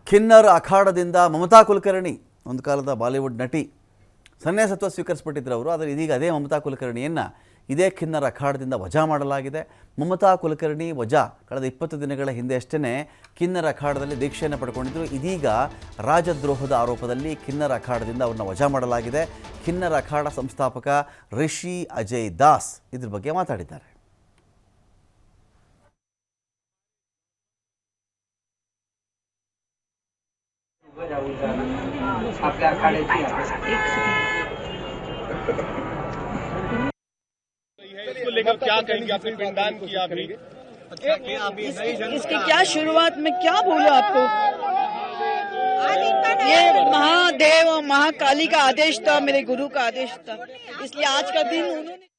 ಕಿನ್ನರ್ ಅಖಾಡದಿಂದ ಮಮತಾ ಕುಲಕರ್ಣಿ, ಒಂದು ಕಾಲದ ಬಾಲಿವುಡ್ ನಟಿ, ಸನ್ಯಾಸತ್ವ ಸ್ವೀಕರಿಸಿಬಿಟ್ಟಿದ್ರು ಅವರು. ಆದರೆ ಇದೀಗ ಅದೇ ಮಮತಾ ಕುಲಕರ್ಣಿಯನ್ನು ಇದೇ ಕಿನ್ನರ್ ಅಖಾಡದಿಂದ ವಜಾ ಮಾಡಲಾಗಿದೆ. ಮಮತಾ ಕುಲಕರ್ಣಿ ವಜಾ ಕಳೆದ 20 ದಿನಗಳ ಹಿಂದೆ ಅಷ್ಟೇ ಕಿನ್ನರ್ ಅಖಾಡದಲ್ಲಿ ದೀಕ್ಷೆಯನ್ನು ಪಡ್ಕೊಂಡಿದ್ದರು. ಇದೀಗ ರಾಜದ್ರೋಹದ ಆರೋಪದಲ್ಲಿ ಕಿನ್ನರ್ ಅಖಾಡದಿಂದ ಅವ್ರನ್ನ ವಜಾ ಮಾಡಲಾಗಿದೆ. ಕಿನ್ನರ್ ಅಖಾಡ ಸಂಸ್ಥಾಪಕ ರಿಷಿ ಅಜಯ್ ದಾಸ್ ಇದ್ರ ಬಗ್ಗೆ ಮಾತಾಡಿದ್ದಾರೆ. इसको लेकर क्या कहेंगे? आपने पिंडदान किया अभी, इसकी क्या शुरुआत में क्या बोलूं आपको? ये महादेव और महाकाली का आदेश था, मेरे गुरु का आदेश था, इसलिए आज का दिन उन्होंने